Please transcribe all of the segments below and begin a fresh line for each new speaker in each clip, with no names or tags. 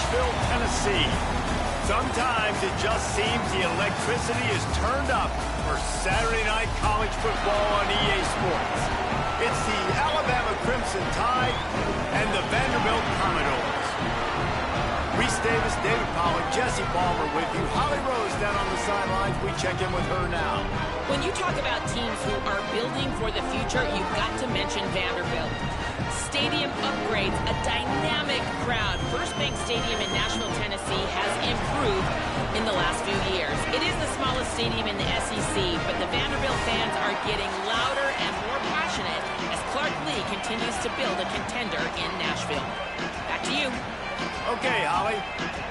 Nashville, Tennessee. Sometimes it just seems the electricity is turned up for Saturday night college football on EA Sports. It's the Alabama Crimson Tide and the Vanderbilt Commodores. Reese Davis, David Pollack, Jesse Palmer with you. Holly Rose down on the sidelines. We check in with her now.
When you talk about teams who are building for the future, you've got to mention Vanderbilt. Stadium upgrades, a dynamic crowd. First Bank Stadium in Nashville, Tennessee has improved in the last few years. It is the smallest stadium in the SEC, but the Vanderbilt fans are getting louder and more passionate as Clark Lee continues to build a contender in Nashville. Back to you.
Okay, Holly.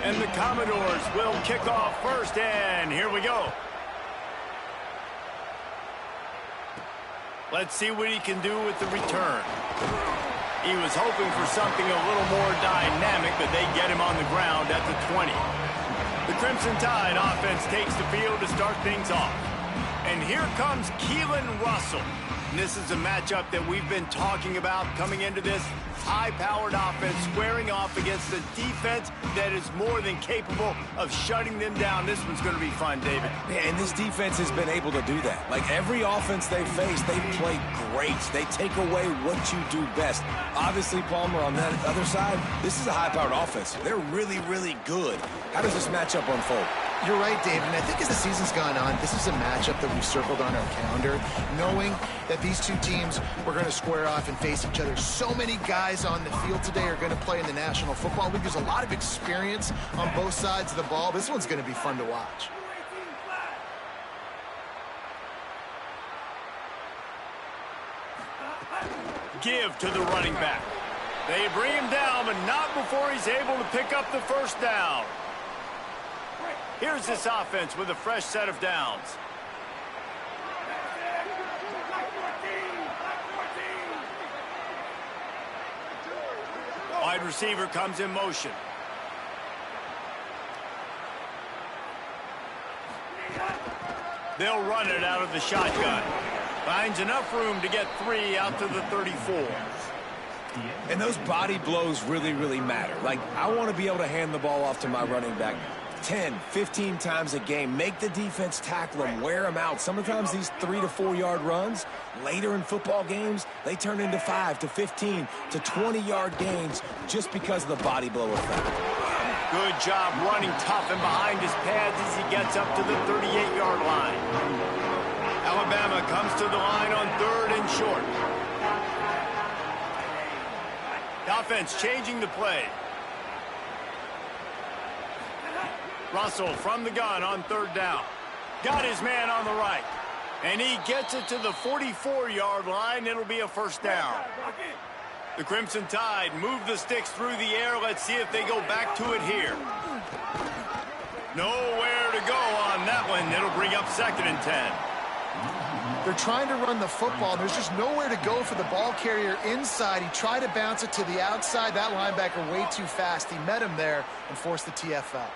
And the Commodores will kick off first, and here we go. Let's see what he can do with the return. He was hoping for something a little more dynamic, but they get him on the ground at the 20. The Crimson Tide offense takes the field to start things off. And here comes Keelan Russell. And this is a matchup that we've been talking about coming into this high-powered offense, squaring off against a defense that is more than capable of shutting them down. This one's going to be fun, David.
Yeah, and this defense has been able to do that. Like every offense they face, they play great. They take away what you do best. Obviously, Palmer, on that other side, this is a high-powered offense. They're really, really good. How does this matchup unfold?
You're right, David, and I think as the season's gone on, this is a matchup that we've circled on our calendar, knowing that these two teams were going to square off and face each other. So many guys on the field today are going to play in the National Football League. There's a lot of experience on both sides of the ball. This one's going to be fun to watch.
Give to the running back. They bring him down, but not before he's able to pick up the first down. Here's this offense with a fresh set of downs. Wide receiver comes in motion. They'll run it out of the shotgun. Finds enough room to get 3 out to the 34.
And those body blows really, really matter. Like, I want to be able to hand the ball off to my running back 10, 15 times a game. Make the defense tackle them, wear them out. Sometimes these 3 to 4 yard runs, later in football games, they turn into 5 to 15 to 20-yard gains just because of the body blow effect.
Good job running tough and behind his pads as he gets up to the 38-yard line. Alabama comes to the line on 3rd and short. The offense changing the play. Russell from the gun on 3rd down. Got his man on the right. And he gets it to the 44-yard line. It'll be a first down. The Crimson Tide move the sticks through the air. Let's see if they go back to it here. Nowhere to go on that one. It'll bring up 2nd and 10.
They're trying to run the football. There's just nowhere to go for the ball carrier inside. He tried to bounce it to the outside. That linebacker way too fast. He met him there and forced the TFL.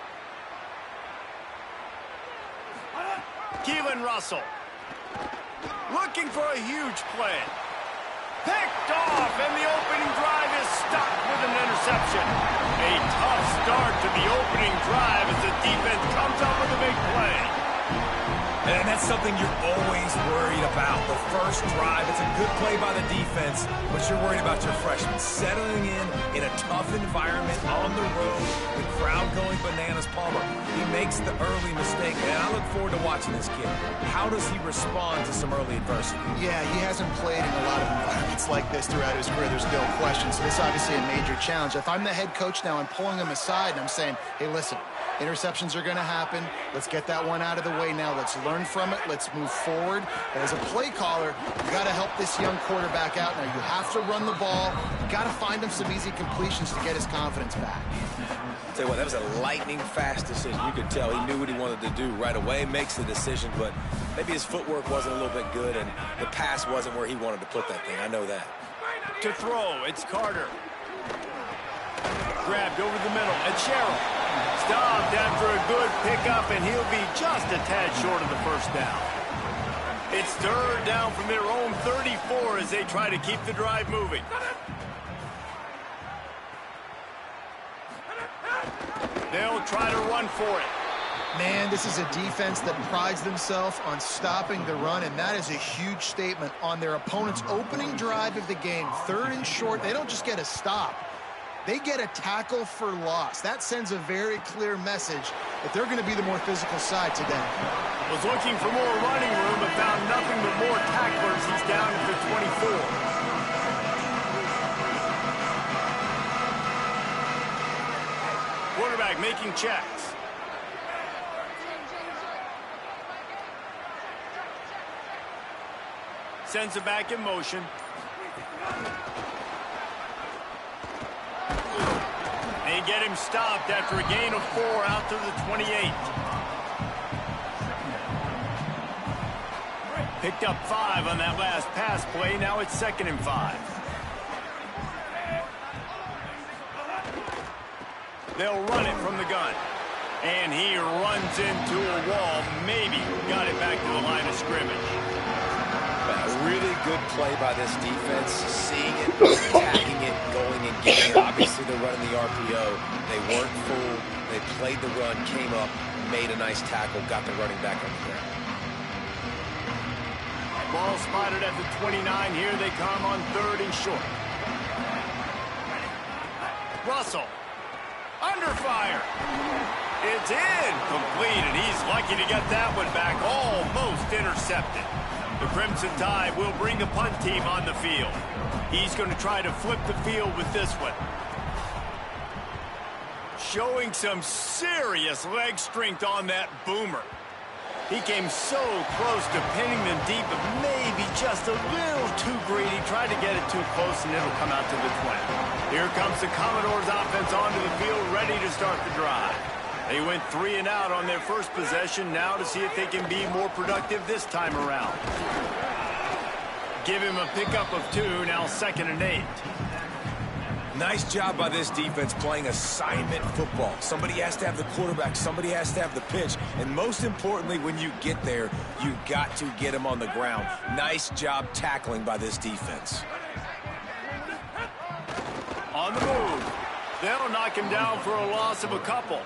Keelan Russell looking for a huge play. Picked off, and the opening drive is stopped with an interception. A tough start to the opening drive as the defense comes up with a big play.
And that's something you're always worried about. The first drive, it's a good play by the defense, but you're worried about your freshman settling in a tough environment on the road, the crowd going bananas. Palmer, he makes the early mistake, and I look forward to watching this kid. How does he respond to some early adversity?
Yeah, he hasn't played in a lot of environments like this throughout his career. There's no question. So this is obviously a major challenge. If I'm the head coach now, I'm pulling him aside, and I'm saying, hey, listen, interceptions are going to happen. Let's get that one out of the way now. Let's learn from it. Let's move forward. But as a play caller, you got to help this young quarterback out. Now, you have to run the ball. You got to find him some easy completions to get his confidence back.
Tell you what, that was a lightning-fast decision. You could tell he knew what he wanted to do right away, makes the decision, but maybe his footwork wasn't a little bit good, and the pass wasn't where he wanted to put that thing. I know that.
To throw, it's Carter. Grabbed over the middle at Sherrill. Stopped after a good pickup, and he'll be just a tad short of the first down. It's 3rd down from their own 34 as they try to keep the drive moving. They'll try to run for it.
Man, this is a defense that prides themselves on stopping the run, and that is a huge statement on their opponent's opening drive of the game. 3rd and short, they don't just get a stop. They get a tackle for loss. That sends a very clear message that they're going to be the more physical side today.
Was looking for more running room, but found nothing but more tacklers. He's down at the 24. Quarterback making checks. Sends it back in motion. They get him stopped after a gain of 4 out to the 28. Picked up 5 on that last pass play. Now it's 2nd and 5. They'll run it from the gun. And he runs into a wall. Maybe got it back to the line of scrimmage.
A really good play by this defense, seeing it, attacking it, going and getting it. Obviously, they're running the RPO. They weren't fooled. They played the run, came up, made a nice tackle, got the running back on the ground.
Ball spotted at the 29. Here they come on 3rd and short. Russell, under fire. It's incomplete, and he's lucky to get that one back. Almost intercepted. The Crimson Tide will bring the punt team on the field. He's going to try to flip the field with this one. Showing some serious leg strength on that boomer. He came so close to pinning them deep, but maybe just a little too greedy. Tried to get it too close, and it'll come out to the 20. Here comes the Commodores offense onto the field, ready to start the drive. They went 3 and out on their first possession. Now to see if they can be more productive this time around. Give him a pickup of 2, now 2nd and 8.
Nice job by this defense playing assignment football. Somebody has to have the quarterback. Somebody has to have the pitch. And most importantly, when you get there, you got to get him on the ground. Nice job tackling by this defense.
On the move. They'll knock him down for a loss of a couple.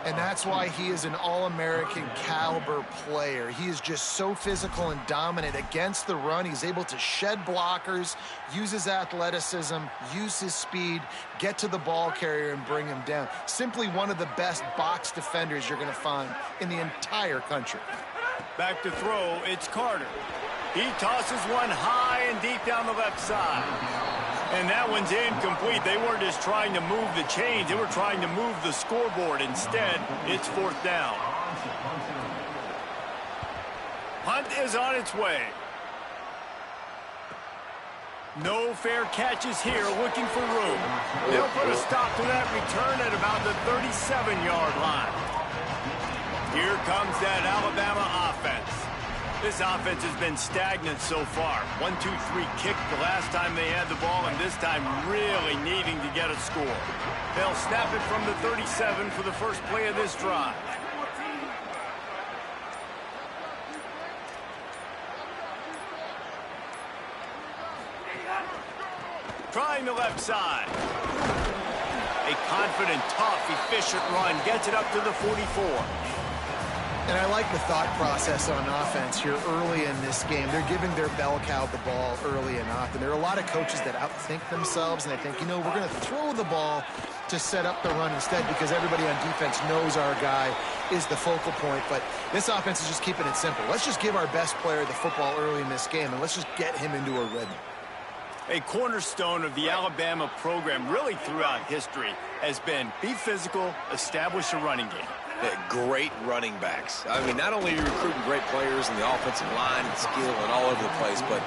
And that's why he is an All-American caliber player. He is just so physical and dominant against the run. He's able to shed blockers, use his athleticism, use his speed, get to the ball carrier and bring him down. Simply one of the best box defenders you're going to find in the entire country.
Back to throw, it's Carter. He tosses one high and deep down the left side. And that one's incomplete. They weren't just trying to move the chains. They were trying to move the scoreboard. Instead, it's 4th down. Punt is on its way. No fair catches here, looking for room. They'll put a stop to that return at about the 37-yard line. Here comes that Alabama offense. This offense has been stagnant so far. 1-2-3 kick the last time they had the ball, and this time really needing to get a score. They'll snap it from the 37 for the first play of this drive. Trying the left side. A confident, tough, efficient run gets it up to the 44.
And I like the thought process on offense here early in this game. They're giving their bell cow the ball early and often. There are a lot of coaches that outthink themselves, and they think, you know, we're going to throw the ball to set up the run instead because everybody on defense knows our guy is the focal point. But this offense is just keeping it simple. Let's just give our best player the football early in this game, and let's just get him into a rhythm.
A cornerstone of the Alabama program really throughout history has been be physical, establish a running game.
Great running backs. I mean, not only are you recruiting great players in the offensive line and skill and all over the place, but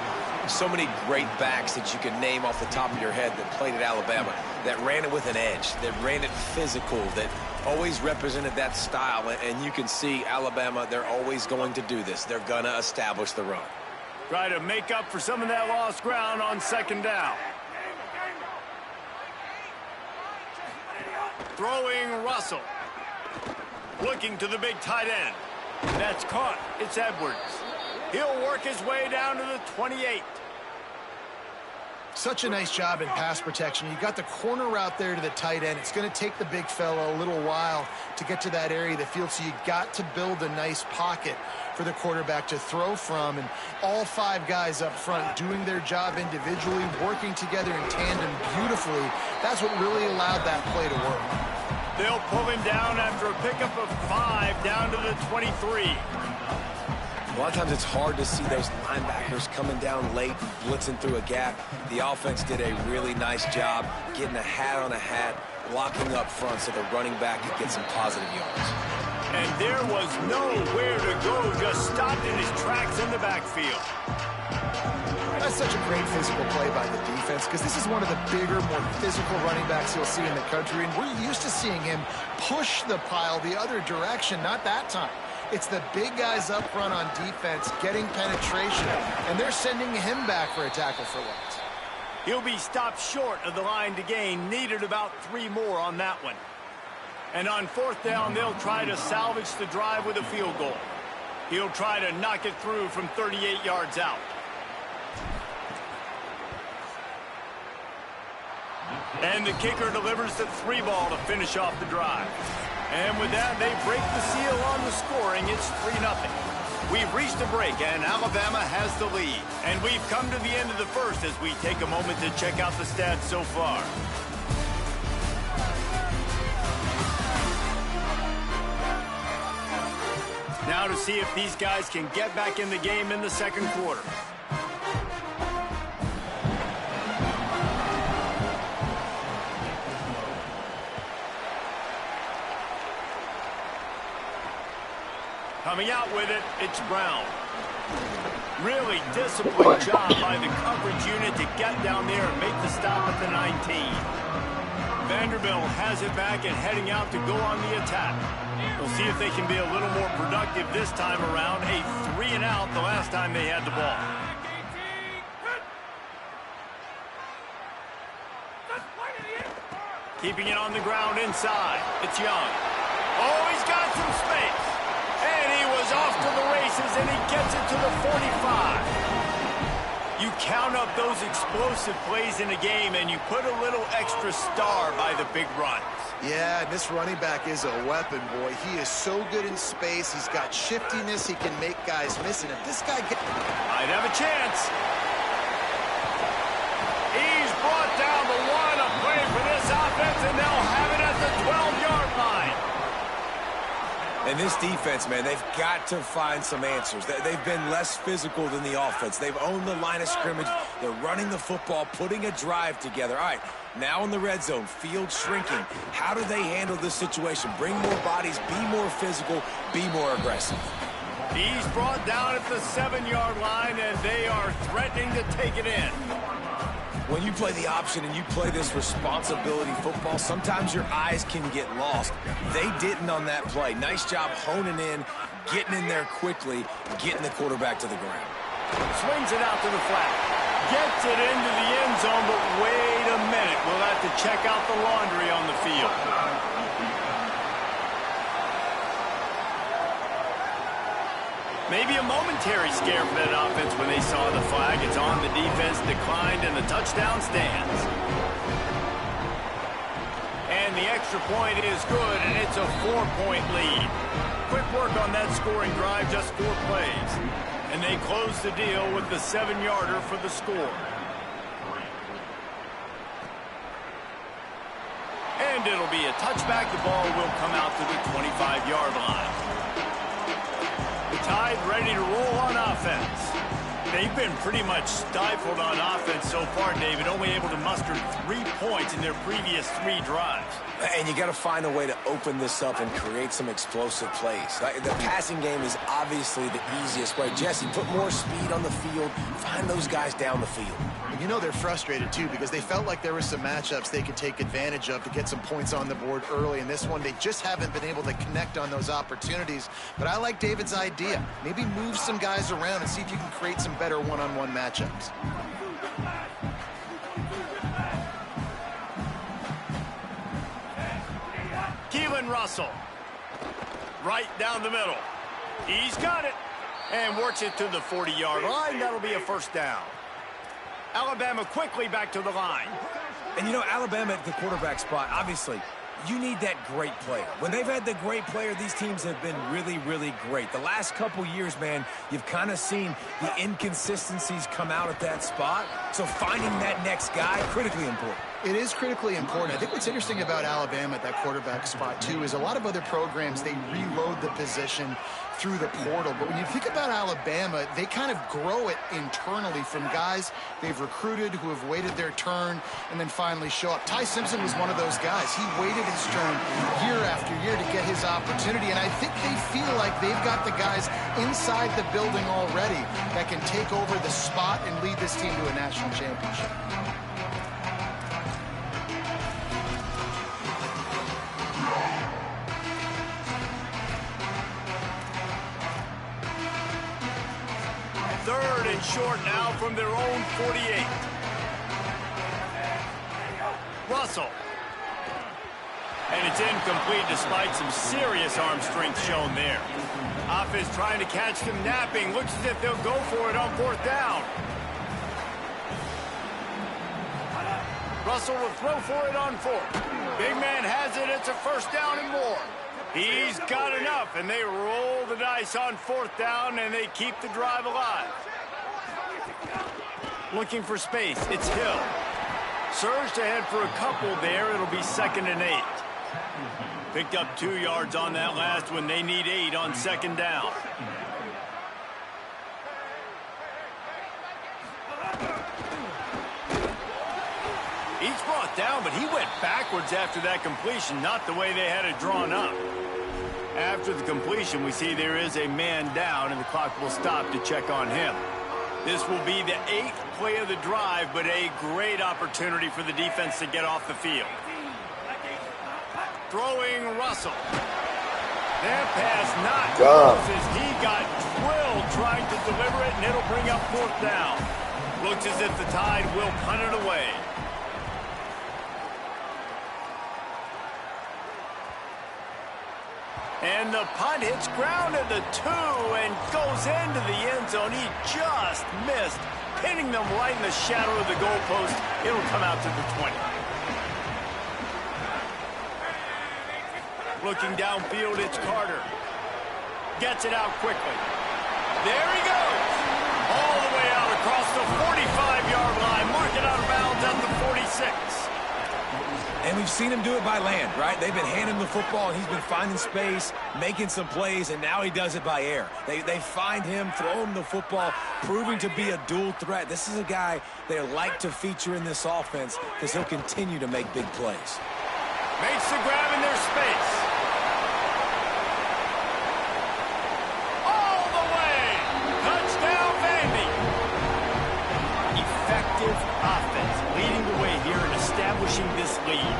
so many great backs that you can name off the top of your head that played at Alabama, that ran it with an edge, that ran it physical, that always represented that style. And you can see Alabama, they're always going to do this. They're going to establish the run.
Try to make up for some of that lost ground on 2nd down. Throwing Russell. Looking to the big tight end. That's caught. It's Edwards. He'll work his way down to the 28.
Such a nice job in pass protection. You got the corner route there to the tight end. It's going to take the big fella a little while to get to that area of the field, so you got to build a nice pocket for the quarterback to throw from. And all 5 guys up front doing their job individually, working together in tandem beautifully. That's what really allowed that play to work.
They'll pull him down after a pickup of 5 down to the 23.
A lot of times it's hard to see those linebackers coming down late, blitzing through a gap. The offense did a really nice job getting a hat on a hat, blocking up front so the running back could get some positive yards.
And there was nowhere to go, just stopped in his tracks in the backfield.
That's such a great physical play by the defense, because this is one of the bigger, more physical running backs you'll see in the country, and we're used to seeing him push the pile the other direction. Not that time. It's the big guys up front on defense getting penetration, and they're sending him back for a tackle for loss.
He'll be stopped short of the line to gain. Needed about 3 more on that one. And on 4th down, they'll try to salvage the drive with a field goal. He'll try to knock it through from 38 yards out. And the kicker delivers the 3 ball to finish off the drive. And with that, they break the seal on the scoring. It's 3-0. We've reached a break, and Alabama has the lead. And we've come to the end of the first as we take a moment to check out the stats so far. Now to see if these guys can get back in the game in the second quarter. Coming out with it, it's Brown. Really disciplined job by the coverage unit to get down there and make the stop at the 19. Vanderbilt has it back and heading out to go on the attack. We'll see if they can be a little more productive this time around. A 3-and-out the last time they had the ball. Keeping it on the ground inside. It's Young. Oh, he's got some space. And he was off to the races, and he gets it to the 45. You count up those explosive plays in a game, and you put a little extra star by the big runs.
Yeah, this running back is a weapon, boy. He is so good in space. He's got shiftiness. He can make guys miss. And if this guy
might have a chance. He's brought down the 1, a play for this offense, and they'll have it at the 12-yard line.
And this defense, man, they've got to find some answers. They've been less physical than the offense. They've owned the line of scrimmage. They're running the football, putting a drive together. All right, now in the red zone, field shrinking. How do they handle this situation? Bring more bodies, be more physical, be more aggressive.
He's brought down at the 7-yard line, and they are threatening to take it in.
When you play the option and you play this responsibility football, sometimes your eyes can get lost. They didn't on that play. Nice job honing in, getting in there quickly, getting the quarterback to the ground.
Swings it out to the flat. Gets it into the end zone, but wait a minute. We'll have to check out the laundry on the field. Maybe a momentary scare for that offense when they saw the flag. It's on, the defense declined, and the touchdown stands. And the extra point is good, and it's a 4-point lead. Quick work on that scoring drive, just 4 plays. And they close the deal with the 7-yarder for the score. And it'll be a touchback. The ball will come out to the 25-yard line. The Tide ready to roll on offense. They've been pretty much stifled on offense so far, David, only able to muster 3 points in their previous 3 drives.
And you got to find a way to open this up and create some explosive plays. The passing game is obviously the easiest way. Jesse, put more speed on the field. Find those guys down the field.
You know they're frustrated, too, because they felt like there were some matchups they could take advantage of to get some points on the board early. In this one, they just haven't been able to connect on those opportunities. But I like David's idea. Maybe move some guys around and see if you can create some better one-on-one matchups.
Keelan Russell. Right down the middle. He's got it. And works it to the 40-yard line. That'll be a first down. Alabama quickly back to the line.
And you know, Alabama at the quarterback spot, obviously, you need that great player. When they've had the great player, these teams have been really, really great. The last couple years, man, you've kind of seen the inconsistencies come out at that spot. So finding that next guy, critically important.
It is critically important. I think what's interesting about Alabama at that quarterback spot, too, is a lot of other programs, they reload the position through the portal. But when you think about Alabama, they kind of grow it internally from guys they've recruited who have waited their turn and then finally show up. Ty Simpson was one of those guys. He waited his turn year after year to get his opportunity. And I think they feel like they've got the guys inside the building already that can take over the spot and lead this team to a national championship.
Third and short now from their own 48. Russell. And it's incomplete despite some serious arm strength shown there. Offense trying to catch them napping. Looks as if they'll go for it on fourth down. Russell will throw for it on fourth. Big man has it. It's a first down and more. He's got enough, and they roll the dice on fourth down, and they keep the drive alive. Looking for space. It's Hill. Surged ahead for a couple there. It'll be 2nd and 8. Picked up 2 yards on that last one. They need 8 on 2nd down. He's brought down, but he went backwards after that completion, not the way they had it drawn up. After the completion, we see there is a man down, and the clock will stop to check on him. This will be the 8th play of the drive, but a great opportunity for the defense to get off the field. Throwing Russell. That pass not close as he got drilled trying to deliver it, and it'll bring up fourth down. Looks as if the Tide will punt it away. And the punt hits ground at the 2 and goes into the end zone. He just missed, pinning them right in the shadow of the goalpost. It'll come out to the 20. Looking downfield, it's Carter. Gets it out quickly. There he goes. All the way out across the 45-yard line. Mark it out of bounds at the 46.
And we've seen him do it by land, right? They've been handing him the football, and he's been finding space, making some plays, and now he does it by air. They find him, throw him the football, proving to be a dual threat. This is a guy they like to feature in this offense because he'll continue to make big plays.
Makes the grab in their space. All the way. Touchdown, Vandy. Effective offense, leading the way here and establishing this lead.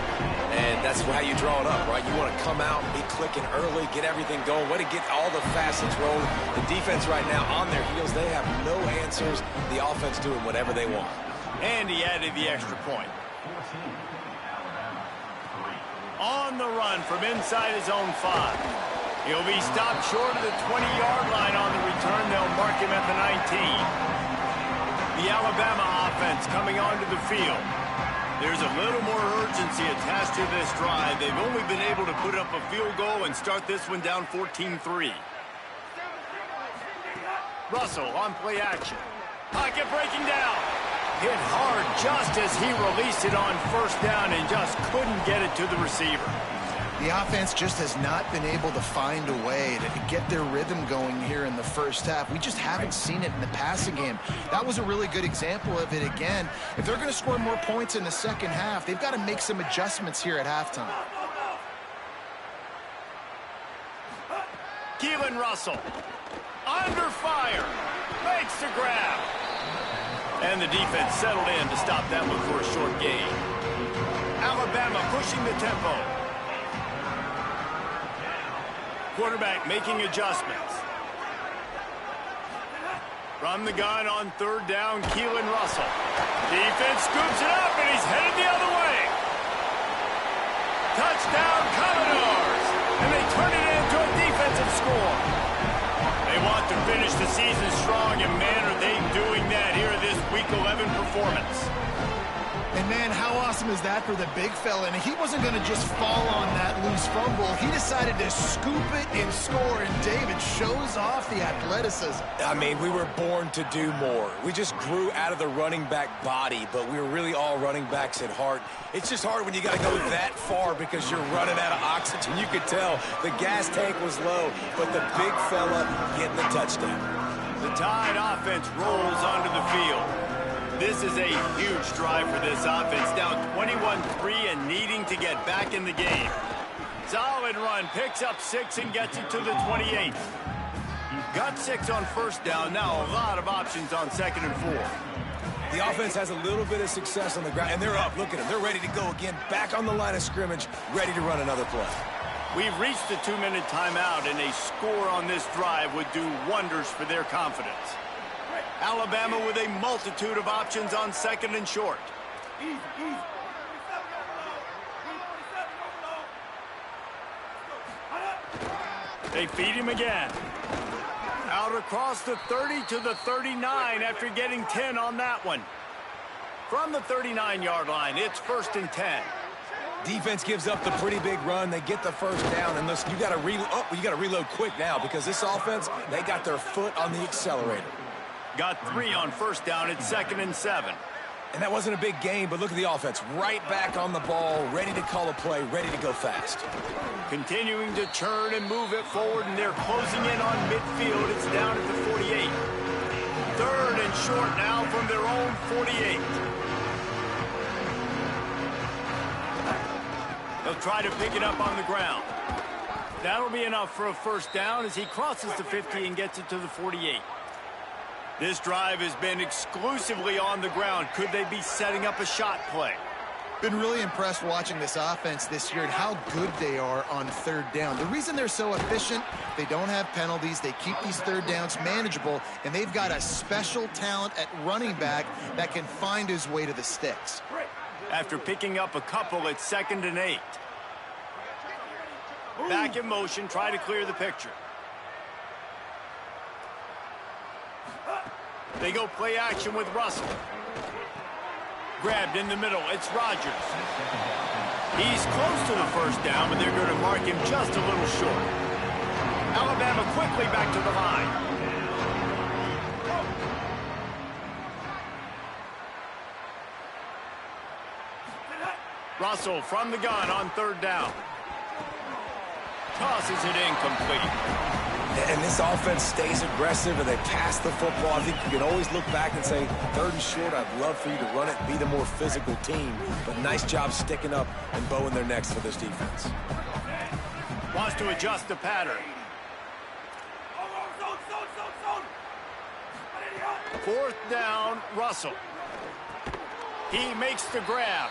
And that's how you draw it up, right? You want to come out and be clicking early, get everything going, way to get all the facets rolling. The defense right now on their heels, they have no answers. The offense doing whatever they want.
And he added the extra point. On the run from inside his own 5. He'll be stopped short of the 20-yard line on the return. They'll mark him at the 19. The Alabama offense coming onto the field. There's a little more urgency attached to this drive. They've only been able to put up a field goal and start this one down 14-3. Russell on play action. Pocket breaking down. Hit hard just as he released it on first down and just couldn't get it to the receiver.
The offense just has not been able to find a way to get their rhythm going here in the first half. We just haven't seen it in the passing game. That was a really good example of it again. If they're going to score more points in the second half, they've got to make some adjustments here at halftime.
Keelan Russell, under fire, makes the grab. And the defense settled in to stop that one for a short gain. Alabama pushing the tempo. Quarterback making adjustments. From the gun on third down, Keelan Russell. Defense scoops it up, and he's headed the other way. Touchdown, Commodores! And they turn it into a defensive score. They want to finish the season strong, and man, are they doing that here in this Week 11 performance. performance.
And, man, how awesome is that for the big fella? And he wasn't going to just fall on that loose fumble. He decided to scoop it and score, and David shows off the athleticism.
I mean, we were born to do more. We just grew out of the running back body, but we were really all running backs at heart. It's just hard when you got to go that far because you're running out of oxygen. You could tell the gas tank was low, but the big fella getting the touchdown.
The Tide offense rolls onto the field. This is a huge drive for this offense, down 21-3 and needing to get back in the game. Solid run, picks up 6 and gets it to the 28. Got 6 on first down, now a lot of options on 2nd and 4.
The offense has a little bit of success on the ground, and they're up. Look at them. They're ready to go again, back on the line of scrimmage, ready to run another play.
We've reached the 2-minute timeout, and a score on this drive would do wonders for their confidence. Alabama with a multitude of options on 2nd and short. They feed him again. Out across the 30 to the 39 after getting 10 on that one. From the 39-yard line, it's 1st and 10.
Defense gives up the pretty big run. They get the first down, and listen, you got to reload quick now because this offense, they got their foot on the accelerator.
Got 3 on first down. It's 2nd and 7.
And that wasn't a big gain, but look at the offense. Right back on the ball, ready to call a play, ready to go fast.
Continuing to churn and move it forward, and they're closing in on midfield. It's down at the 48. 3rd and short now from their own 48. They'll try to pick it up on the ground. That'll be enough for a first down as he crosses the 50 and gets it to the 48. This drive has been exclusively on the ground. Could they be setting up a shot play?
Been really impressed watching this offense this year and how good they are on 3rd down. The reason they're so efficient, they don't have penalties. They keep these 3rd downs manageable, and they've got a special talent at running back that can find his way to the sticks.
After picking up a couple at 2nd and 8. Back in motion, try to clear the picture. They go play action with Russell. Grabbed in the middle. It's Rodgers. He's close to the first down, but they're going to mark him just a little short. Alabama quickly back to the line. Russell from the gun on 3rd down. Tosses it incomplete.
And this offense stays aggressive, and they pass the football. I think you can always look back and say, 3rd and short, I'd love for you to run it and be the more physical team. But nice job sticking up and bowing their necks for this defense.
Wants to adjust the pattern. 4th down, Russell. He makes the grab.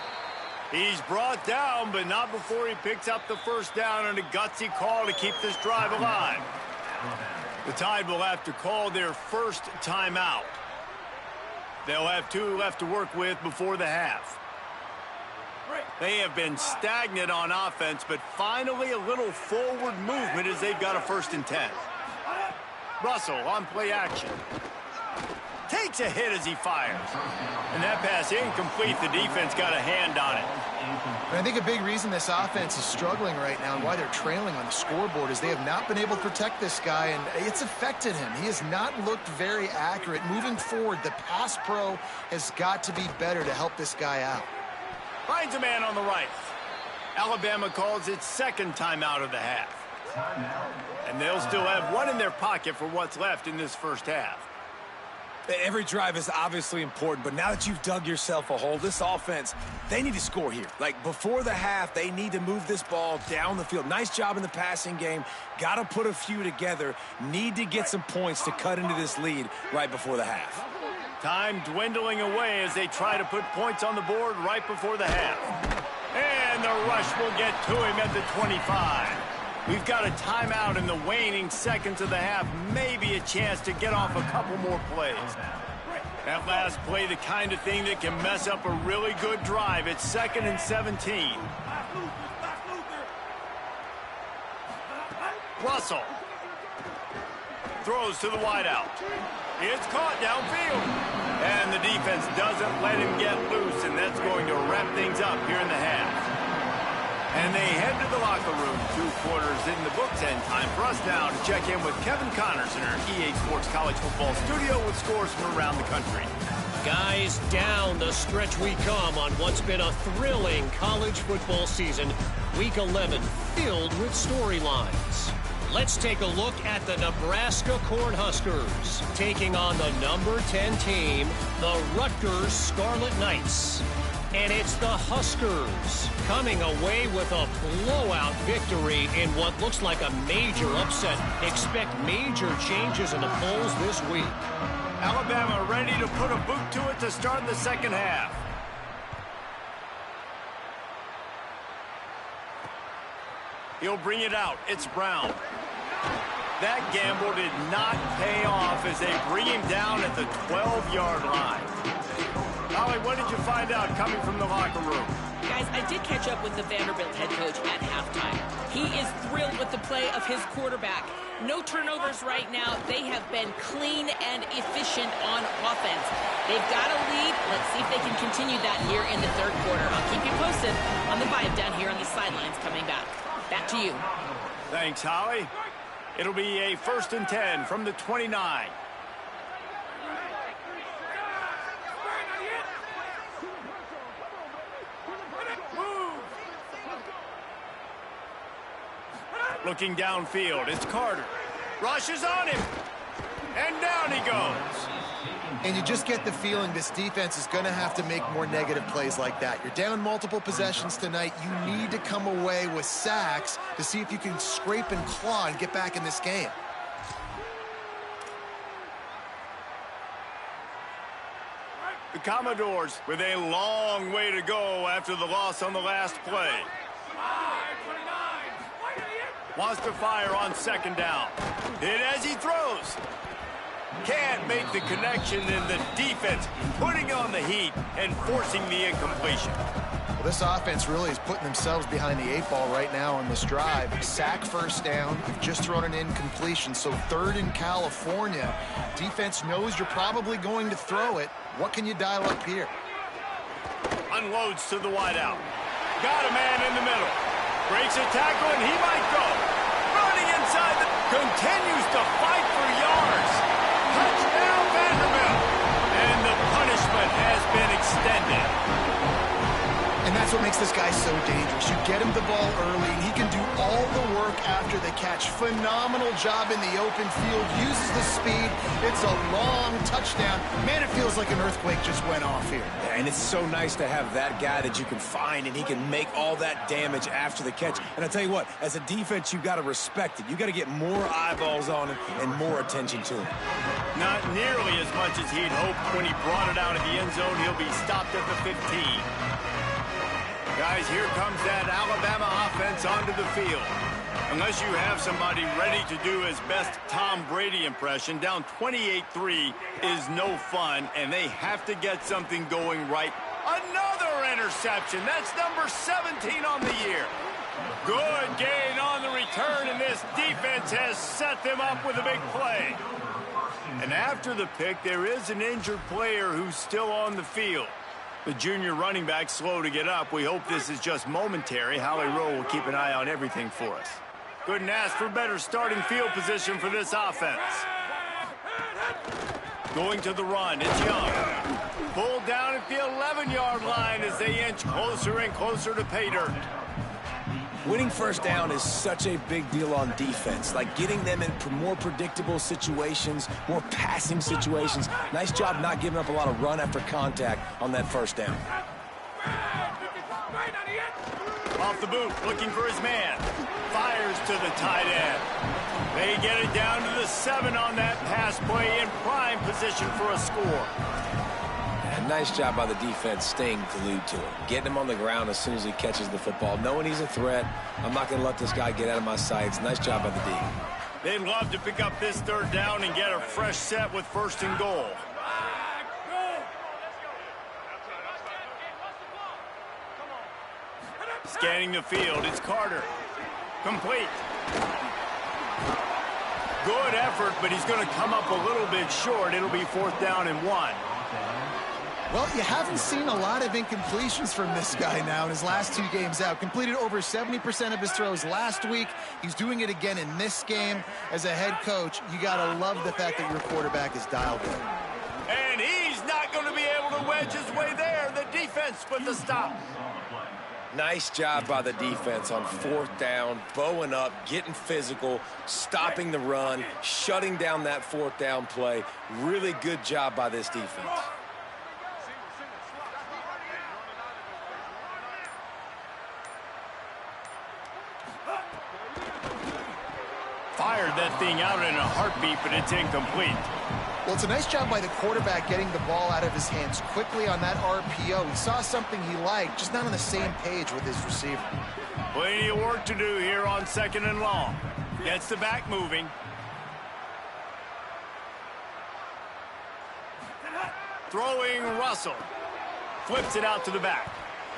He's brought down, but not before he picks up the first down and a gutsy call to keep this drive alive. The Tide will have to call their first timeout. They'll have 2 left to work with before the half. They have been stagnant on offense, but finally a little forward movement as they've got a 1st and 10. Russell on play action. Takes a hit as he fires. And that pass incomplete. The defense got a hand on it.
And I think a big reason this offense is struggling right now and why they're trailing on the scoreboard is they have not been able to protect this guy, and it's affected him. He has not looked very accurate. Moving forward, the pass pro has got to be better to help this guy out.
Finds a man on the right. Alabama calls its 2nd timeout of the half. And they'll still have 1 in their pocket for what's left in this first half.
Every drive is obviously important, but now that you've dug yourself a hole, this offense, they need to score here. Like, before the half, they need to move this ball down the field. Nice job in the passing game. Got to put a few together. Need to get some points to cut into this lead right before the half.
Time dwindling away as they try to put points on the board right before the half. And the rush will get to him at the 25. We've got a timeout in the waning seconds of the half. Maybe a chance to get off a couple more plays. That last play, the kind of thing that can mess up a really good drive. It's 2nd and 17. Russell throws to the wideout. It's caught downfield. And the defense doesn't let him get loose, and that's going to wrap things up here in the half. And they head to the locker room. 2 quarters in the books, and time for us now to check in with Kevin Connors in our EA Sports College Football Studio with scores from around the country.
Guys, down the stretch we come on what's been a thrilling college football season. Week 11 filled with storylines. Let's take a look at the Nebraska Cornhuskers taking on the number 10 team, the Rutgers Scarlet Knights. And it's the Huskers coming away with a blowout victory in what looks like a major upset. Expect major changes in the polls this week.
Alabama ready to put a boot to it to start the second half. He'll bring it out. It's Brown. That gamble did not pay off as they bring him down at the 12-yard line. Holly, what did you find out coming from the locker room?
Guys, I did catch up with the Vanderbilt head coach at halftime. He is thrilled with the play of his quarterback. No turnovers right now. They have been clean and efficient on offense. They've got a lead. Let's see if they can continue that here in the third quarter. I'll keep you posted on the vibe down here on the sidelines coming back. Back to you.
Thanks, Holly. It'll be a 1st and 10 from the 29. Looking downfield, it's Carter. Rushes on him. And down he goes.
And you just get the feeling this defense is going to have to make more negative plays like that. You're down multiple possessions tonight. You need to come away with sacks to see if you can scrape and claw and get back in this game.
The Commodores with a long way to go after the loss on the last play. Wants to fire on 2nd down. Hit as he throws. Can't make the connection, and the defense putting on the heat and forcing the incompletion.
Well, this offense really is putting themselves behind the 8 ball right now on this drive. Sack 1st down. You've just thrown an incompletion, so 3rd in California. Defense knows you're probably going to throw it. What can you dial up here?
Unloads to the wideout. Got a man in the middle. Breaks a tackle, and he might go. Running inside the... Continues to fight for yards. Touchdown, Vanderbilt. And the punishment has been extended.
And that's what makes this guy so dangerous. You get him the ball early, and he can do all the work after the catch. Phenomenal job in the open field. Uses the speed. It's a long touchdown. Man, it feels like an earthquake just went off here.
Yeah, and it's so nice to have that guy that you can find, and he can make all that damage after the catch. And I tell you what, as a defense, you've got to respect it. You've got to get more eyeballs on him and more attention to him.
Not nearly as much as he'd hoped when he brought it out of the end zone. He'll be stopped at the 15. Guys, here comes that Alabama offense onto the field. Unless you have somebody ready to do his best Tom Brady impression, down 28-3 is no fun, and they have to get something going right. Another interception. That's number 17 on the year. Good gain on the return, and this defense has set them up with a big play. And after the pick, there is an injured player who's still on the field. The junior running back slow to get up. We hope this is just momentary. Holly Rowe will keep an eye on everything for us. Couldn't ask for better starting field position for this offense. Going to the run, it's Young. Pulled down at the 11-yard line as they inch closer and closer to pay dirt.
Winning 1st down is such a big deal on defense, like getting them in more predictable situations, more passing situations. Nice job not giving up a lot of run after contact on that 1st down.
Off the boot, looking for his man. Fires to the tight end. They get it down to the 7 on that pass play, in prime position for a score.
And nice job by the defense staying glued to him, getting him on the ground as soon as he catches the football, knowing he's a threat. I'm not going to let this guy get out of my sights. Nice job by the D.
They'd love to pick up this 3rd down and get a fresh set with 1st and goal. Scanning the field, it's Carter. Complete. Good effort, but he's going to come up a little bit short. It'll be 4th down and 1.
Well, you haven't seen a lot of incompletions from this guy now in his last 2 games out. Completed over 70% of his throws last week. He's doing it again in this game. As a head coach, you got to love the fact that your quarterback is dialed in.
And he's not going to be able to wedge his way there. The defense put the stop.
Nice job by the defense on 4th down, bowing up, getting physical, stopping the run, shutting down that 4th down play. Really good job by this defense.
Fired that thing out in a heartbeat, but it's incomplete.
Well, it's a nice job by the quarterback getting the ball out of his hands quickly on that RPO. He saw something he liked, just not on the same page with his receiver.
Plenty of work to do here on 2nd and long. Gets the back moving. Throwing Russell. Flips it out to the back.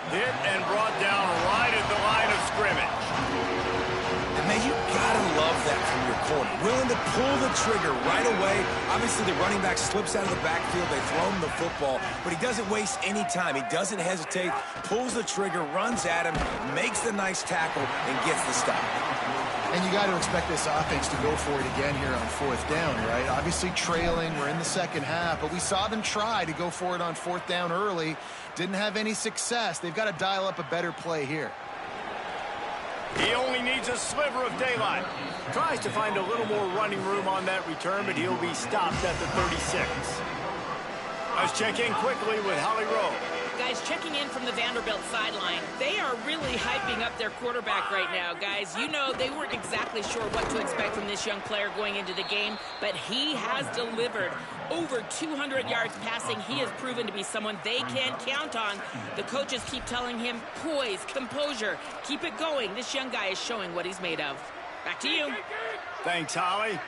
Hit and brought down right at the line of scrimmage.
And man, you gotta love that from your corner. Willing to pull the trigger right away. Obviously, the running back slips out of the backfield. They throw him the football, but he doesn't waste any time. He doesn't hesitate, pulls the trigger, runs at him, makes the nice tackle, and gets the stop.
And you got to expect this offense to go for it again here on 4th down, right? Obviously trailing, we're in the second half, but we saw them try to go for it on 4th down early. Didn't have any success. They've got to dial up a better play here.
He only needs a sliver of daylight. Tries to find a little more running room on that return, but he'll be stopped at the 36. Let's check in quickly with Holly Rowe.
Guys, checking in from the Vanderbilt sideline. They are really hyping up their quarterback right now, guys. You know, they weren't exactly sure what to expect from this young player going into the game, but he has delivered over 200 yards passing. He has proven to be someone they can count on. The coaches keep telling him, poise, composure, keep it going. This young guy is showing what he's made of. Back to you.
Thanks, Holly.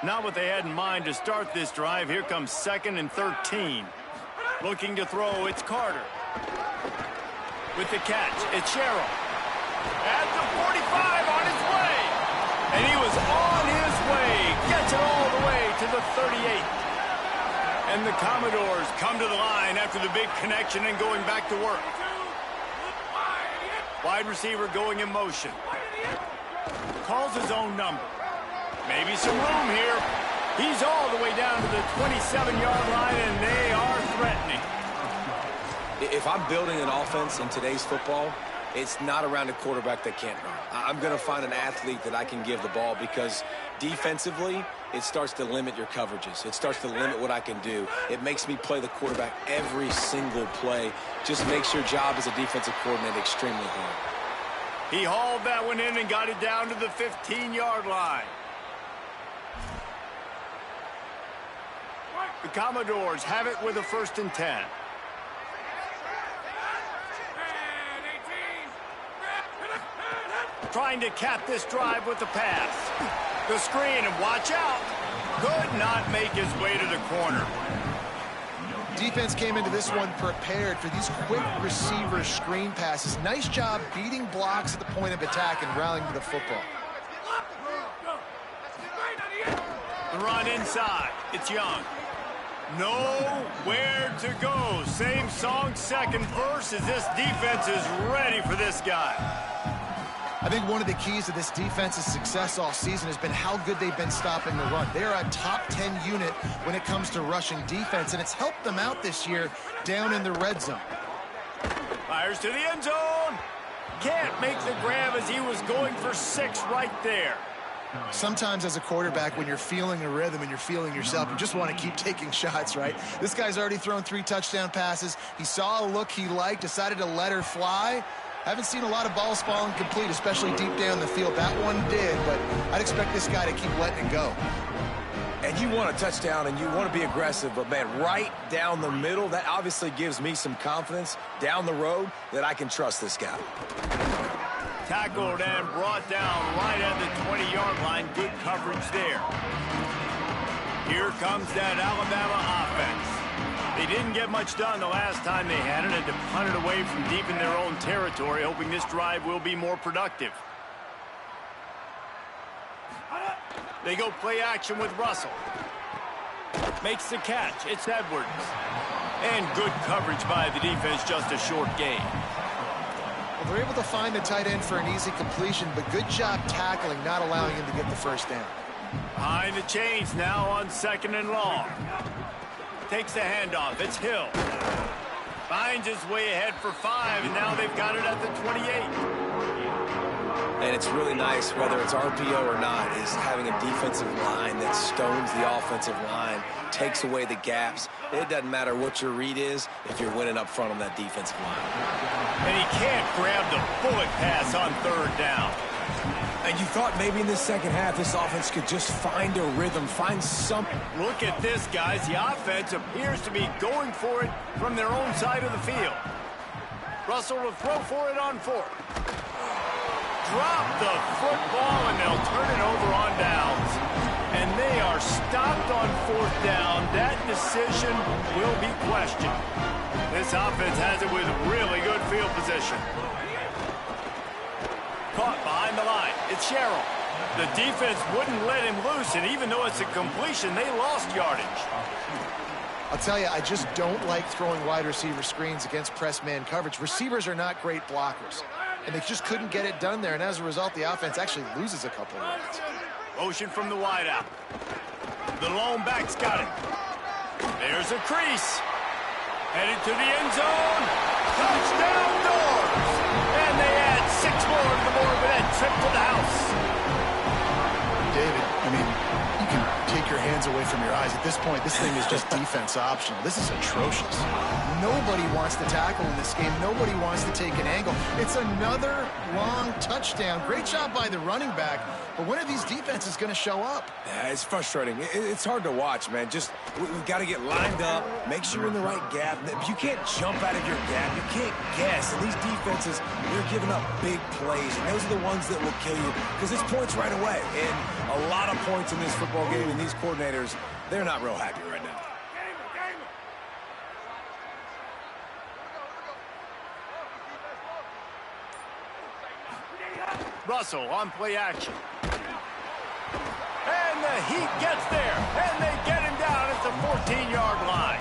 Not what they had in mind to start this drive. Here comes 2nd and 13. Looking to throw, it's Carter. With the catch, it's Sherrill. At the 45 on his way. And he was on his way. Gets it all the way to the 38. And the Commodores come to the line after the big connection and going back to work. Wide receiver going in motion. Calls his own number. Maybe some room here. He's all the way down to the 27-yard line, and they are threatening.
If I'm building an offense in today's football, it's not around a quarterback that can't run. I'm going to find an athlete that I can give the ball because defensively, it starts to limit your coverages. It starts to limit what I can do. It makes me play the quarterback every single play. Just makes your job as a defensive coordinator extremely hard.
He hauled that one in and got it down to the 15-yard line. The Commodores have it with a 1st and 10. Trying to cap this drive with the pass. The screen, and watch out. Could not make his way to the corner.
Defense came into this one prepared for these quick receiver screen passes. Nice job beating blocks at the point of attack and rallying to the football.
The run inside. It's Young. Nowhere to go. Same song, second verse, as this defense is ready for this guy.
I think one of the keys to this defense's success all season has been how good they've been stopping the run. They're a top 10 unit when it comes to rushing defense, and it's helped them out this year down in the red zone.
Fires to the end zone. Can't make the grab as he was going for 6 right there.
Sometimes as a quarterback, when you're feeling a rhythm and you're feeling yourself, you just want to keep taking shots, right? This guy's already thrown 3 touchdown passes. He saw a look he liked, decided to let her fly. Haven't seen a lot of balls falling complete, especially deep down the field. That one did, but I'd expect this guy to keep letting it go.
And you want a touchdown and you want to be aggressive, but man, right down the middle, that obviously gives me some confidence down the road that I can trust this guy.
Tackled and brought down right at the 20-yard line. Good coverage there. Here comes that Alabama offense. They didn't get much done the last time they had it, and to punt it away from deep in their own territory, hoping this drive will be more productive. They go play action with Russell. Makes the catch. It's Edwards. And good coverage by the defense, just a short gain.
Well, they're able to find the tight end for an easy completion, but good job tackling, not allowing him to get the first down.
Behind the chains now on 2nd and long. Takes the handoff. It's Hill. Finds his way ahead for 5, and now they've got it at the 28.
And it's really nice, whether it's RPO or not, is having a defensive line that stones the offensive line, takes away the gaps. It doesn't matter what your read is if you're winning up front on that defensive line.
And he can't grab the bullet pass on 3rd down.
And you thought maybe in the second half this offense could just find a rhythm, find something.
Look at this, guys. The offense appears to be going for it from their own side of the field. Russell will throw for it on 4th. Drop the football, and they'll turn it over on downs. And they are stopped on 4th down. That decision will be questioned. This offense has it with really good field position. Caught behind the line. It's Sherrill. The defense wouldn't let him loose, and even though it's a completion, they lost yardage.
I'll tell you, I just don't like throwing wide receiver screens against press man coverage. Receivers are not great blockers, and they just couldn't get it done there, and as a result, the offense actually loses a couple of yards.
Motion from the wideout. The lone back's got it. There's a crease. Headed to the end zone. Touchdown Doors! And they add 6 more to the board with that trip to the house.
David, I mean, you can take your hands away from your eyes. At this point, this thing is just defense optional. This is atrocious. Nobody wants to tackle in this game. Nobody wants to take an angle. It's another long touchdown. Great job by the running back. But when are these defenses going to show up?
Yeah, it's frustrating. It's hard to watch, man. Just, we've got to get lined up, make sure you're in the right gap. You can't jump out of your gap. You can't guess. And these defenses, they're giving up big plays. And those are the ones that will kill you because it's points right away. And a lot of points in this football game, and these coordinators, they're not real happy right now.
Russell on play action. And the Heat gets there. And they get him down at the 14-yard line.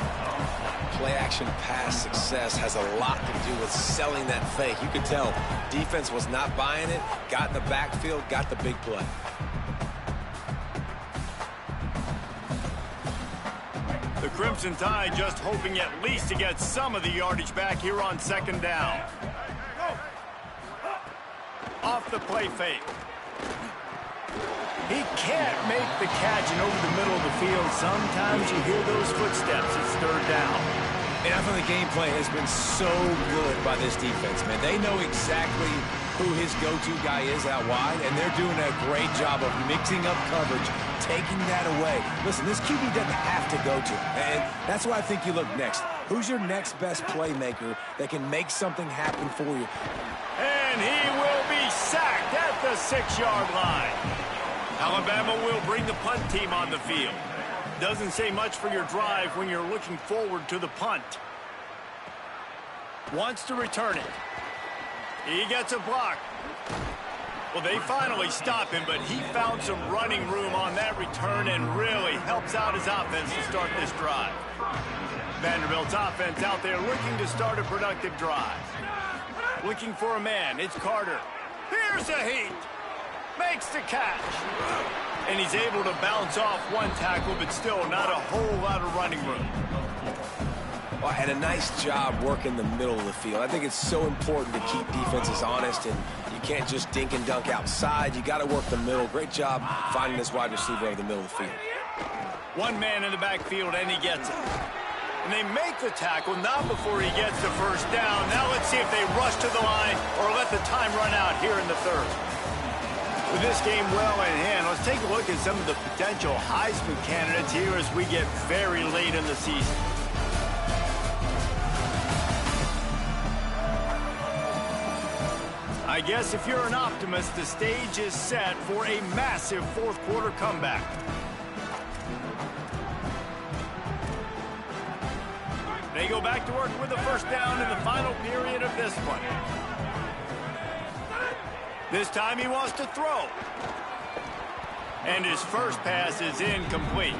Play action pass success has a lot to do with selling that fake. You could tell defense was not buying it, got in the backfield, got the big play.
The Crimson Tide just hoping at least to get some of the yardage back here on 2nd down. Off the play fake. He can't make the catch, and over the middle of the field, sometimes you hear those footsteps. It's 3rd down.
And I feel the game plan has been so good by this defense, man. They know exactly who his go-to guy is out wide, and they're doing a great job of mixing up coverage, taking that away. Listen, this QB doesn't have to go to him, and that's why I think you look next. Who's your next best playmaker that can make something happen for you?
And he will be sacked at the 6-yard line. Alabama will bring the punt team on the field. Doesn't say much for your drive when you're looking forward to the punt. Wants to return it. He gets a block. Well, they finally stop him, but he found some running room on that return and really helps out his offense to start this drive. Vanderbilt's offense out there looking to start a productive drive. Looking for a man. It's Carter. Here's a Heat. Makes the catch. And he's able to bounce off one tackle, but still not a whole lot of running room.
Well, and a nice job working the middle of the field. I think it's so important to keep defenses honest, and you can't just dink and dunk outside. You got to work the middle. Great job finding this wide receiver over the middle of the field.
One man in the backfield, and he gets it. And they make the tackle, not before he gets the first down. Now let's see if they rush to the line or let the time run out here in the 3rd. With this game well in hand, let's take a look at some of the potential Heisman candidates here as we get very late in the season. I guess if you're an optimist, the stage is set for a massive 4th-quarter comeback. They go back to work with the first down in the final period of this one. This time he wants to throw. And his first pass is incomplete.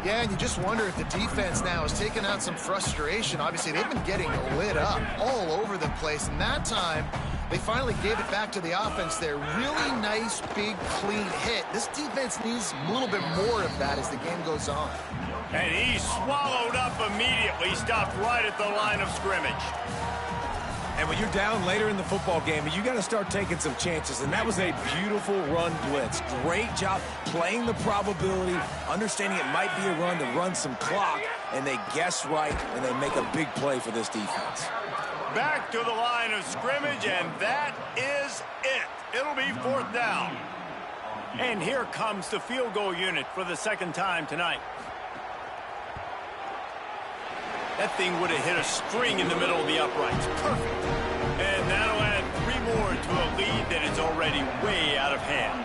Yeah, and you just wonder if the defense now is taking out some frustration. Obviously, they've been getting lit up all over the place, and that time they finally gave it back to the offense there. Really nice, big, clean hit. This defense needs a little bit more of that as the game goes on.
And he's swallowed up immediately, stopped right at the line of scrimmage.
And when you're down later in the football game, you got to start taking some chances. And that was a beautiful run blitz. Great job playing the probability, understanding it might be a run to run some clock, and they guess right, and they make a big play for this defense.
Back to the line of scrimmage, and that is it. It'll be 4th down. And here comes the field goal unit for the second time tonight. That thing would have hit a string in the middle of the uprights. Perfect. And that'll add 3 more to a lead that is already way out of hand.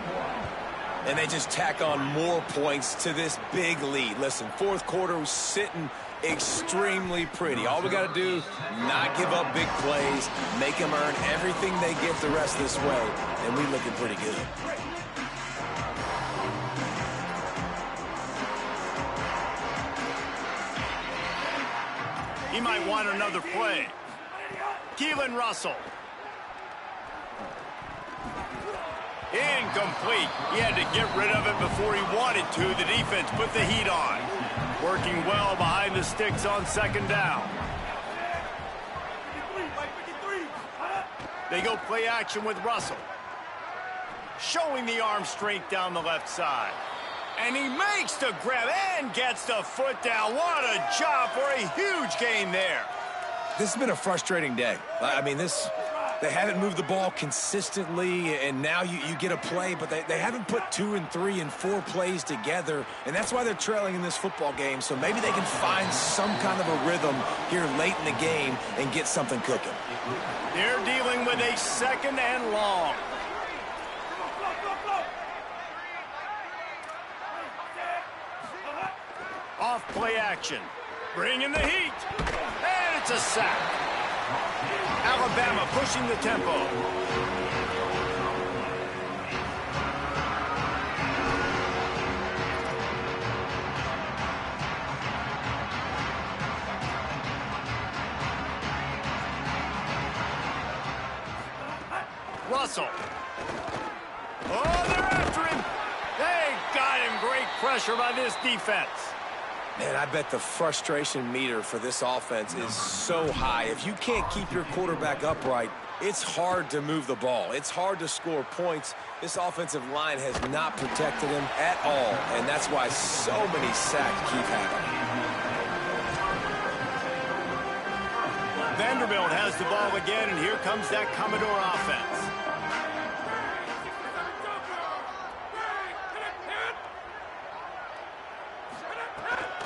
And they just tack on more points to this big lead. Listen, 4th quarter was sitting extremely pretty. All we got to do, not give up big plays, make them earn everything they get the rest this way, and we're looking pretty good.
He might want another play. Keelan Russell. Incomplete. He had to get rid of it before he wanted to. The defense put the heat on. Working well behind the sticks on 2nd down. They go play action with Russell. Showing the arm strength down the left side. And he makes the grab and gets the foot down. What a job for a huge gain there.
This has been a frustrating day. I mean, they haven't moved the ball consistently, and now you get a play, but they haven't put 2 and 3 and 4 plays together, and that's why they're trailing in this football game. So maybe they can find some kind of a rhythm here late in the game and get something cooking.
They're dealing with a 2nd and long. Off play action. Bring in the heat. And it's a sack. Alabama pushing the tempo. Russell. Oh, they're after him. They got him. Great pressure by this defense.
Man, I bet the frustration meter for this offense is so high. If you can't keep your quarterback upright, it's hard to move the ball. It's hard to score points. This offensive line has not protected him at all, and that's why so many sacks keep happening.
Vanderbilt has the ball again, and here comes that Commodore offense.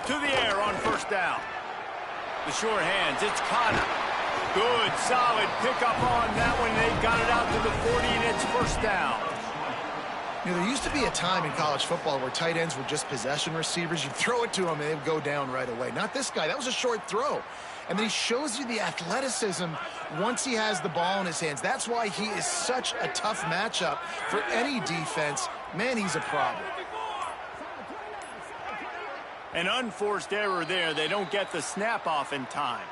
To the air on 1st down. The sure hands, it's Connor. Good, solid pickup on that one. They've got it out to the 40, and it's 1st down.
You know, there used to be a time in college football where tight ends were just possession receivers. You throw it to them, and they'd go down right away. Not this guy. That was a short throw. And then he shows you the athleticism once he has the ball in his hands. That's why he is such a tough matchup for any defense. Man, he's a problem.
An unforced error there. They don't get the snap off in time.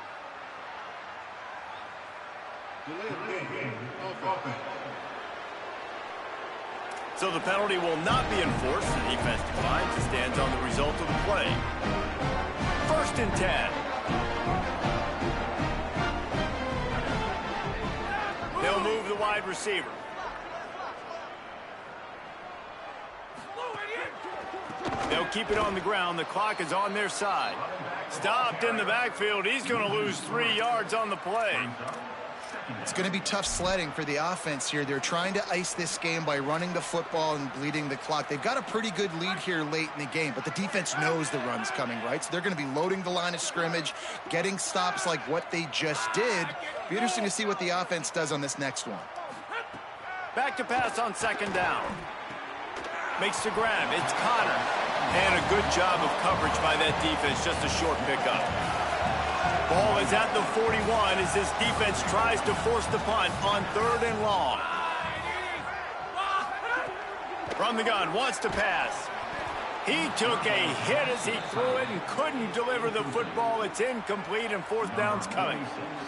So the penalty will not be enforced. The defense declines and stands on the result of the play. 1st and 10. They'll move the wide receiver. They'll keep it on the ground. The clock is on their side. Stopped in the backfield. He's going to lose 3 yards on the play.
It's going to be tough sledding for the offense here. They're trying to ice this game by running the football and bleeding the clock. They've got a pretty good lead here late in the game, but the defense knows the run's coming, right? So they're going to be loading the line of scrimmage, getting stops like what they just did. Be interesting to see what the offense does on this next one.
Back to pass on 2nd down. Makes the grab. It's Connor. And a good job of coverage by that defense. Just a short pickup. Ball is at the 41 as this defense tries to force the punt on 3rd and long. From the gun, wants to pass. He took a hit as he threw it and couldn't deliver the football. It's incomplete and fourth down's coming.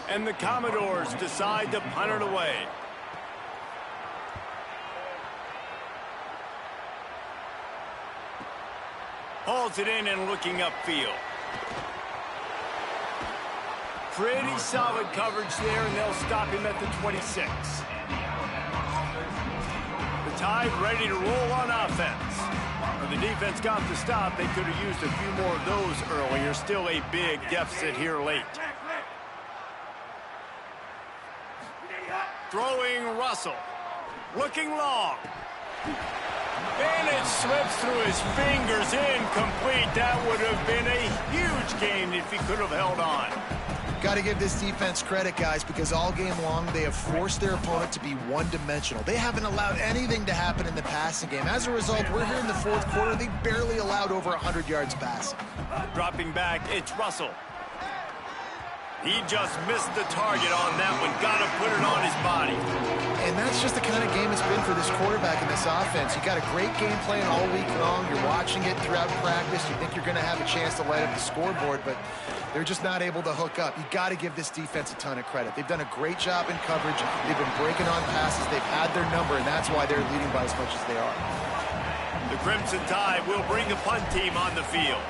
And the Commodores decide to punt it away. Hauls it in and looking upfield. Pretty solid coverage there, and they'll stop him at the 26. The Tide ready to roll on offense. When the defense got the stop, they could have used a few more of those earlier. Still a big deficit here late. Throwing Russell. Looking long. And it slips through his fingers, incomplete. That would have been a huge gain if he could have held on.
Got to give this defense credit, guys, because all game long they have forced their opponent to be one-dimensional. They haven't allowed anything to happen in the passing game. As a result, we're here in the fourth quarter. They barely allowed over 100 yards passing.
Dropping back, it's Russell. He just missed the target on that one. Got to put it on his body.
And that's just the kind of game it's been for this quarterback in this offense. You got a great game plan all week long. You're watching it throughout practice. You think you're going to have a chance to light up the scoreboard, but they're just not able to hook up. You got to give this defense a ton of credit. They've done a great job in coverage. They've been breaking on passes. They've had their number, and that's why they're leading by as much as they are.
The Crimson Tide will bring the punt team on the field.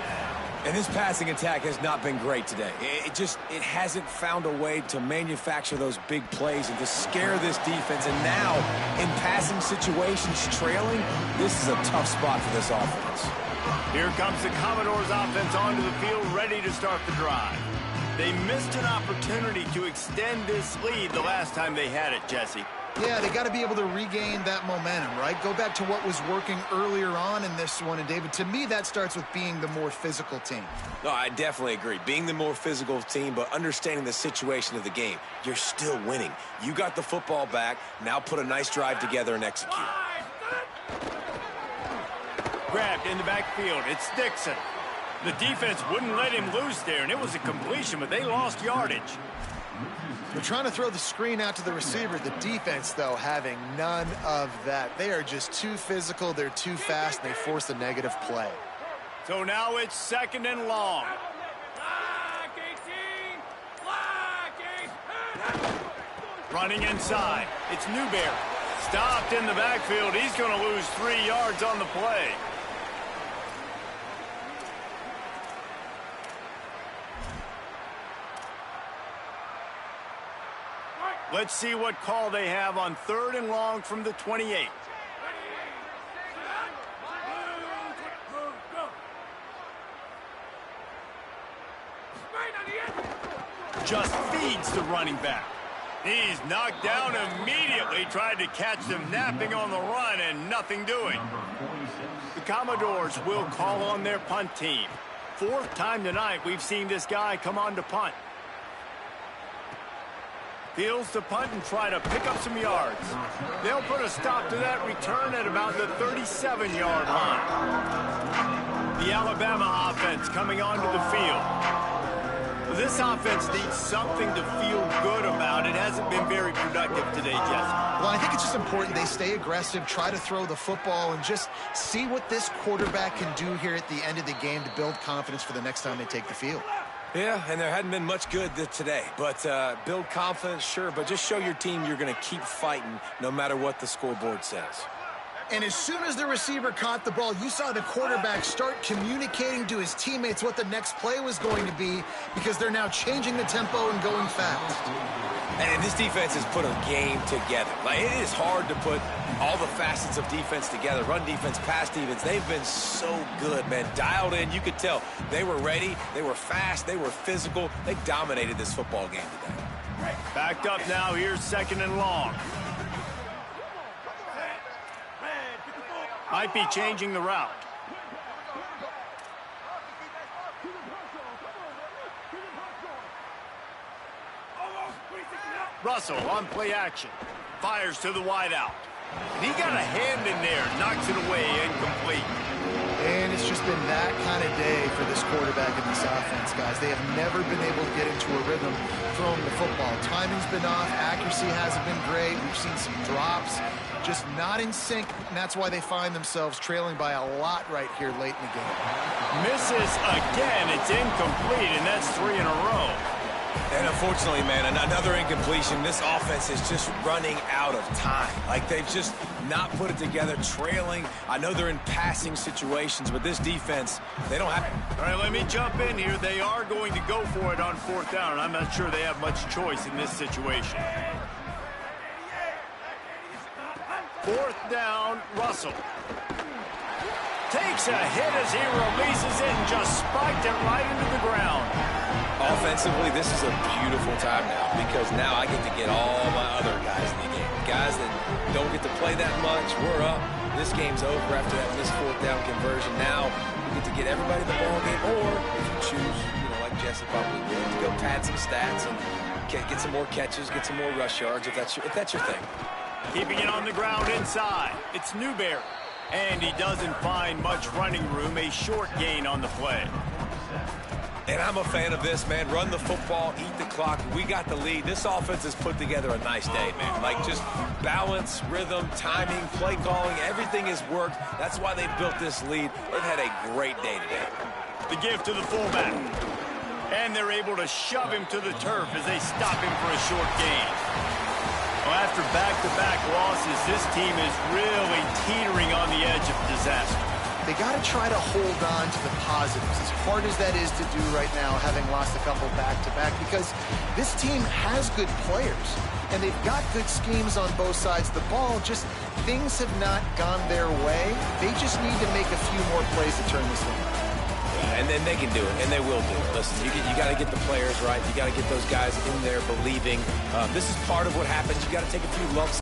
And this passing attack has not been great today. It hasn't found a way to manufacture those big plays and to scare this defense. And now, in passing situations trailing, this is a tough spot for this offense.
Here comes the Commodores offense onto the field, ready to start the drive. They missed an opportunity to extend this lead the last time they had it, Jesse.
Yeah, they got to be able to regain that momentum, right? Go back to what was working earlier on in this one. And, David, to me, that starts with being the more physical team.
No, I definitely agree. Being the more physical team, but understanding the situation of the game. You're still winning. You got the football back. Now put a nice drive together and execute.
Grabbed in the backfield. It's Dixon. The defense wouldn't let him loose there, and it was a completion, but they lost yardage.
They're trying to throw the screen out to the receiver. The defense, though, having none of that. They are just too physical. They're too fast, and they force a negative play.
So now it's second and long. Running inside. It's Newberry. Stopped in the backfield. He's going to lose 3 yards on the play. Let's see what call they have on third and long from the 28. Just feeds the running back. He's knocked down immediately, tried to catch them napping on the run and nothing doing. The Commodores will call on their punt team. Fourth time tonight we've seen this guy come on to punt. Fields to punt and try to pick up some yards. They'll put a stop to that return at about the 37-yard line. The Alabama offense coming onto the field. This offense needs something to feel good about. It hasn't been very productive today, Jesse.
Well, I think it's just important they stay aggressive, try to throw the football, and just see what this quarterback can do here at the end of the game to build confidence for the next time they take the field.
Yeah, and there hadn't been much good today. But build confidence, sure, but just show your team you're going to keep fighting no matter what the scoreboard says.
And as soon as the receiver caught the ball, you saw the quarterback start communicating to his teammates what the next play was going to be because they're now changing the tempo and going fast.
And this defense has put a game together. Like, it is hard to put all the facets of defense together. Run defense, pass defense. They've been so good, man. Dialed in. You could tell they were ready. They were fast. They were physical. They dominated this football game today.
Backed up now. Here's second and long. Might be changing the route. Russell on play action. Fires to the wideout. And he got a hand in there. Knocks it away, incomplete.
And it's just been that that kind of day for this quarterback and this offense, guys. They have never been able to get into a rhythm throwing the football. Timing's been off. Accuracy hasn't been great. We've seen some drops. Just not in sync, and that's why they find themselves trailing by a lot right here late in the game.
Misses again. It's incomplete, and that's 3 in a row.
And unfortunately, man, another incompletion. This offense is just running out of time. Like, they've just not put it together, trailing. I know they're in passing situations, but this defense, they don't have it.
All right, let me jump in here. They are going to go for it on 4th down, and I'm not sure they have much choice in this situation. 4th down, Russell. Takes a hit as he releases it and just spiked it right into the ground.
Offensively, this is a beautiful time now because now I get to get all my other guys in the game. Guys that don't get to play that much, we're up. This game's over after that missed 4th down conversion. Now we get to get everybody in the ball game, or if you choose, like Jesse probably would, to go pad some stats and get some more catches, get some more rush yards if that's your thing.
Keeping it on the ground inside. It's Newberry. And he doesn't find much running room, a short gain on the play.
And I'm a fan of this, man. Run the football, eat the clock. We got the lead. This offense has put together a nice day, man. Like, just balance, rhythm, timing, play calling, everything has worked. That's why they built this lead. They've had a great day today.
The give to the fullback. And they're able to shove him to the turf as they stop him for a short gain. Well, after back-to-back losses, this team is really teetering on the edge of disaster.
They got to try to hold on to the positives, as hard as that is to do right now, having lost a couple back-to-back, because this team has good players, and they've got good schemes on both sides of the ball. Just things have not gone their way. They just need to make a few more plays to turn this thing around.
And then they can do it, and they will do it. Listen, you got to get the players right. You got to get those guys in there believing. This is part of what happens. You got to take a few lumps.